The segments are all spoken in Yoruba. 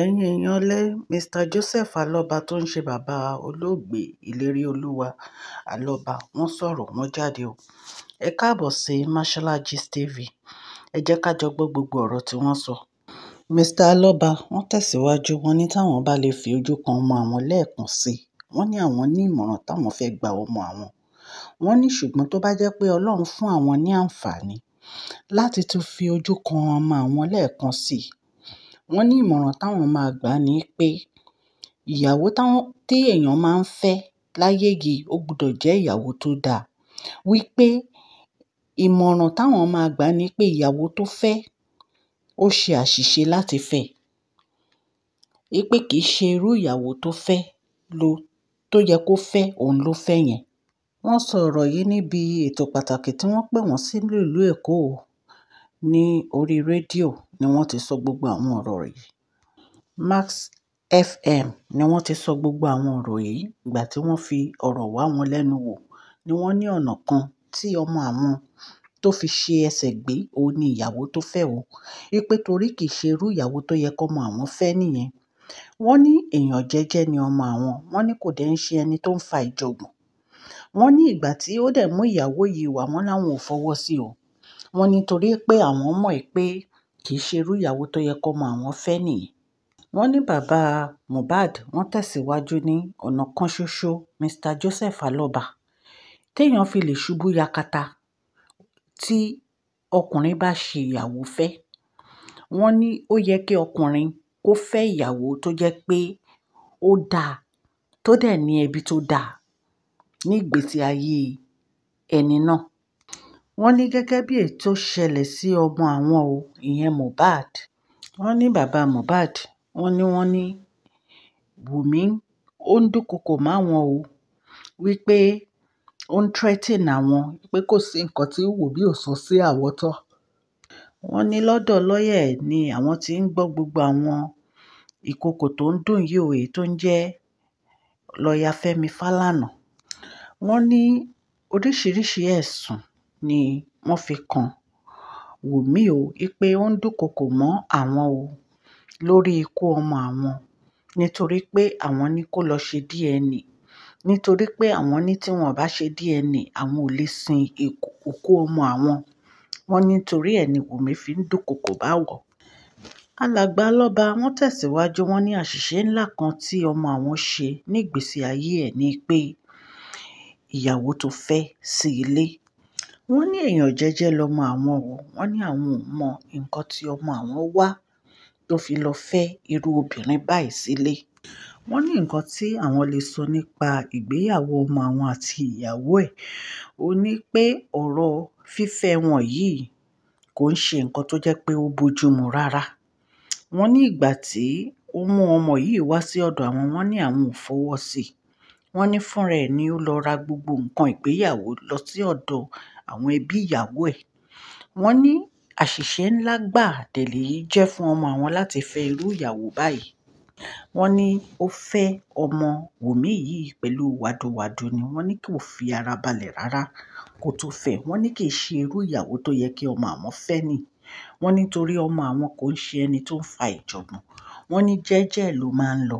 ẹ̀yin èèyàn lé Mr Joseph Aloba tó ń ṣe bàbá olóògbé ìléríolúwà Aloba wọ́n sọ̀rọ̀ wọ́n jáde o. Ẹ káàbọ̀ sí Mashola Gist TV. Ẹ jẹ́ ká jọ gbọ́ gbogbo ọ̀rọ̀ tí wọ́n sọ. Mr Aloba wọ́n tẹ̀síwájú, wọ́n ní táwọn bá lè fi ojú kan ọmọ àwọn lẹ́ẹ̀kan sí i, wọ́n ní àwọn ní ìmọ̀ràn táwọn fẹ́ gba ọmọ àwọn. Wọ́n ní ṣùgbọ́n tó bá jẹ́ pé Ọlọ́run fún àwọn ní àǹfààní láti tún fi ojú kan ọmọ àwọn lẹ́ẹ̀kan sí i, wọ́n ní ìmọ̀ràn táwọn máa gbà ní pé ìyàwó tí èèyàn máa ń fẹ́ láyé yìí ó gbọ́dọ̀ jẹ́ ìyàwó tó dáa. Wípé ìmọ̀ràn táwọn máa gbà ní pé ìyàwó tó fẹ́ ó ṣe àṣìṣe láti fẹ́. Wípé kì í ṣe irú ìyàwó tó fẹ́ tó yẹ kó fẹ́ òun ló fẹ́ yẹn. Wọ́n sọ ọ̀rọ̀ yìí níbi ètò pàtàkì tí wọ́n pè wọ́n sí ìlú Èkó ní orí rédíò ni wọ́n ti sọ gbogbo àwọn ọ̀rọ̀ yìí. Max FM ni wọ́n ti sọ gbogbo àwọn ọ̀rọ̀ yìí ìgbà tí wọ́n fi ọ̀rọ̀ wá wọn lẹ́nu wò, ni wọ́n ní ọ̀nà kan tí ọmọ àwọn tó fi ṣe ẹsẹ̀ gbé òun ni ìyàwó tó fẹ́ o. Wípé torí kì í ṣe irú ìyàwó tó yẹ kó ọmọ àwọn fẹ́ nìyẹn. Wọ́n ní èèyàn jẹ́jẹ́ ni ọmọ àwọn, wọ́n ní kò dẹ̀ ń ṣe ẹni tó ń fa ìjọ̀gbọ̀n. Wọ́n ní ìgbà tí ó dẹ̀ mú ìyàwó yìí wá, wọ́n láwọn ò fọwọ́ sí o. Wọ́n ní torí pé àwọn mọ̀ pé kì í ṣe irú ìyàwó tó yẹ kó ọmọ àwọn fẹ́ nìyẹn. Wọ́n ní bàbá Mohbad wọ́n tẹ̀síwájú ní ọ̀nà kan ṣoṣo Mr Joseph Aloba téèyàn fi lè ṣubú yakata tí ọkùnrin bá ṣe ìyàwó fẹ́. Wọ́n ní ó yẹ kí ọkùnrin kó fẹ́ ìyàwó tó jẹ́ pé ó dáa, tó dẹ̀ ní ẹbí tó dáa ní ìgbésí ayé ẹni náà. Wọ́n ní gẹ́gẹ́ bí èyí tó ṣẹlẹ̀ sí ọmọ àwọn o, ìyẹn Mohbad. Wọ́n ní bàbá Mohbad, wọ́n ní Wùmí ó ń dúnkokò mọ́ àwọn o. Wípé ó ń threaten àwọn pé kò sí nǹkan tí Wùmí ò sọ sí àwọn tán. Wọ́n ní lọ́dọ̀ lọ́yà ẹ̀ ni àwọn tí ń gbọ́ gbogbo àwọn ìkòkò tó ń dùn yìí o, èyí tó ń jẹ́ lọ́yà Fẹ́mi Fálànà. Wọ́n ní oríṣiríṣi ẹ̀sùn ni wọ́n fi kan Wùmí o, wípé ó ń dúnkokò mọ́ àwọn o lórí ikú ọmọ àwọn. Nítorí pé àwọn ní kó lọ ṣe DNA. Nítorí pé àwọn ní tí wọn bá ṣe DNA, àwọn ò lè sin òkú ọmọ àwọn. Wọ́n ní torí ẹ̀ ni Wùmí fi ń dúnkokò bá wọn. Alàgbà Aloba wọ́n tẹ̀síwájú, wọ́n ní àṣìṣe ńlá kan tí ọmọ àwọn ṣe ní ìgbésí ayé ẹ̀ ni pé ìyàwó tó fẹ́ sí ilé. Wọ́n ní èèyàn jẹ́jẹ́ lọmọ àwọn o. Wọ́n ní àwọn ò mọ nǹkan tí ọmọ àwọn wá tó fi lọ fẹ́ irú obìnrin báyìí sílé. Wọ́n ní nǹkan tí àwọn lè sọ nípa ìgbéyàwó ọmọ àwọn àti ìyàwó ẹ̀ ó ní pé ọ̀rọ̀ fífẹ́ wọn yìí kò ń ṣe nǹkan tó jẹ́ pé ó bójúmu rárá. Wọ́n ní ìgbà tí ó mú ọmọ yìí wá sí ọ̀dọ̀ àwọn, wọ́n ní àwọn ò fọwọ́ sí i. Wọ́n ní fúnra ẹ̀ ni ó lọ ra gbogbo nǹkan ìgbéyàwó lọ sí ọ̀dọ̀ àwọn ẹbí ìyàwó ẹ̀. Wọ́n ní àṣìṣe ńlá gbà dẹ̀ lèyí jẹ́ fún ọmọ àwọn láti fẹ́ irú ìyàwó báyìí. Wọ́n ní ó fẹ́ ọmọ Wùmí yìí pẹ̀lú wàdùwàdù ni. Wọ́n ní kò fi ara balẹ̀ rárá kó tó fẹ́. Wọ́n ní kì í ṣe irú ìyàwó tó yẹ kí ọmọ àwọn fẹ́ nì. Wọ́n ní torí ọmọ àwọn kò ń ṣe ẹni tó ń fa ìjọ̀gbọ̀n. Wọ́n ní jẹ́jẹ́ ló máa ń lọ.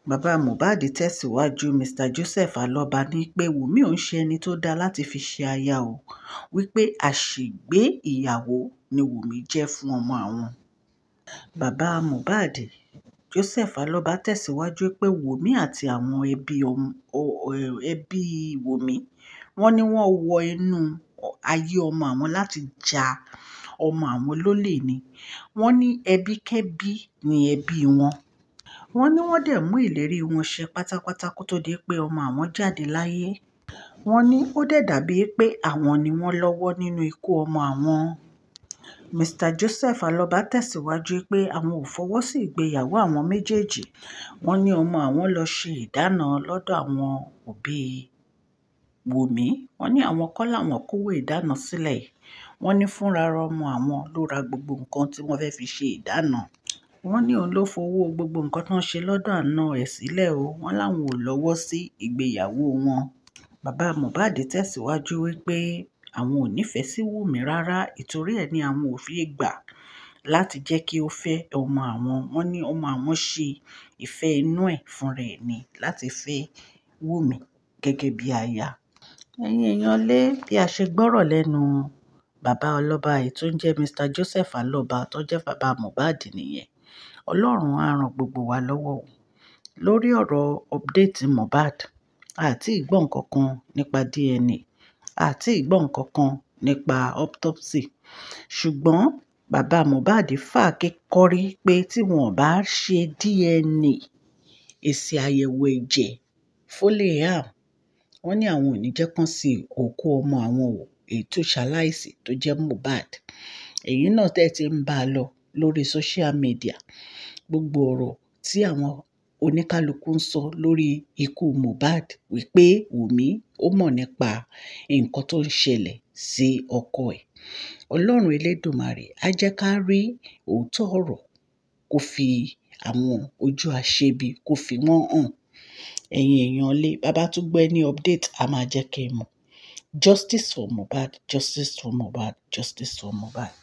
Bàbá Mohbad tẹ̀síwájú, Mr Joseph Aloba ní pé Wùmí ò ń ṣe ẹni tó dáa láti fi ṣe aya o. Wípé àṣìgbé ìyàwó ni Wùmí jẹ́ fún ọmọ àwọn. Bàbá Mohbad Joseph Aloba tẹ̀síwájú pé Wùmí àti àwọn ẹbí Wùmí, wọ́n ní wọ́n wọ inú ayé ọmọ àwọn láti ja ọmọ àwọn lólè ni. Wọ́n ní ẹbíkẹ́bí ni ẹbí wọn. Wọ́n ní wọ́n dẹ̀ mú ìlérí wọn ṣẹ pátápátá kó tó di pé ọmọ àwọn jáde láyé. Wọ́n ní ó dẹ̀ dàbí pé àwọn ni wọ́n lọ́wọ́ nínú ikú ọmọ àwọn. Mr Joseph Aloba tẹ̀síwájú pé àwọn ò fọwọ́ sí ìgbéyàwó àwọn méjèèjì. Wọ́n ní ọmọ àwọn lọ ṣe ìdáná lọ́dọ̀ àwọn òbí Wùmí. Wọ́n ní àwọn kọ́ làwọn kówó ìdáná sílẹ̀. Wọ́n ní fúnra ọmọ àwọn ló ra gbogbo nǹkan tí wọ́n fẹ́ fi ṣe ìdáná. Wọ́n ní òun ló fowó gbogbo nǹkan tó ń ṣe lọ́dọ̀ àna ẹ̀ sílẹ̀ o. Wọ́n láwọn ò lọ́wọ́ sí ìgbéyàwó wọn. Bàbá Mohbad tẹ̀síwájú wípé àwọn ò nífẹ̀ẹ́ sí Wùmí rárá. Ìtorí ẹ̀ ni àwọn ò fi gbà láti jẹ́ kí ó fẹ́ ọmọ àwọn. Wọ́n ní ọmọ àwọn ṣe ìfẹ́ inú ẹ̀ fúnra ẹ̀ ni láti fẹ́ Wùmí gẹ́gẹ́ bí aya. Ẹ̀yin èèyàn lé bí a ṣe gbọ́rọ̀ lẹ́nu bàbá Aloba yìí tó ń jẹ́ Mr. Joseph Aloba tó jẹ́ bàbá Mohbad nìyẹn. Ọlọ́run á ran gbogbo wa lọ́wọ́ o. Lórí ọ̀rọ̀ update Mohbad, àti ìgbọ́ nǹkan kan nípa DNA, àti ìgbọ́ nǹkan kan nípa autopsy. Ṣùgbọ́n bàbá Mohbad fà kékọ́rí pé tí wọn bá ṣe DNA, èsì àyẹ̀wò ẹ̀jẹ̀ fólíhàm, wọ́n ní àwọn ò ní jẹ́ kán sí òkú ọmọ àwọn o, èyí tó ṣaláìsí tó jẹ́ Mohbad. Èyí náà tẹ́ ti ń bá a lọ lórí social media. Gbogbo ọ̀rọ̀ tí àwọn oníkálukú ń sọ lórí ikú Mohbad wípé Wùmí ó mọ̀ nípa nǹkan tó ń ṣẹlẹ̀ sí ọkọ ẹ̀. Ọlọ́run Elédùmarè á jẹ́ ká rí òótọ́ ọ̀rọ̀ kó fi àwọn ojú aṣebi kó fi wọ́n hàn. Ẹ̀yin èèyàn lé bàbá tún gbọ́ ní update a máa jẹ́ kí n mọ̀. Justice for Mohbad, justice for Mohbad, justice for Mohbad.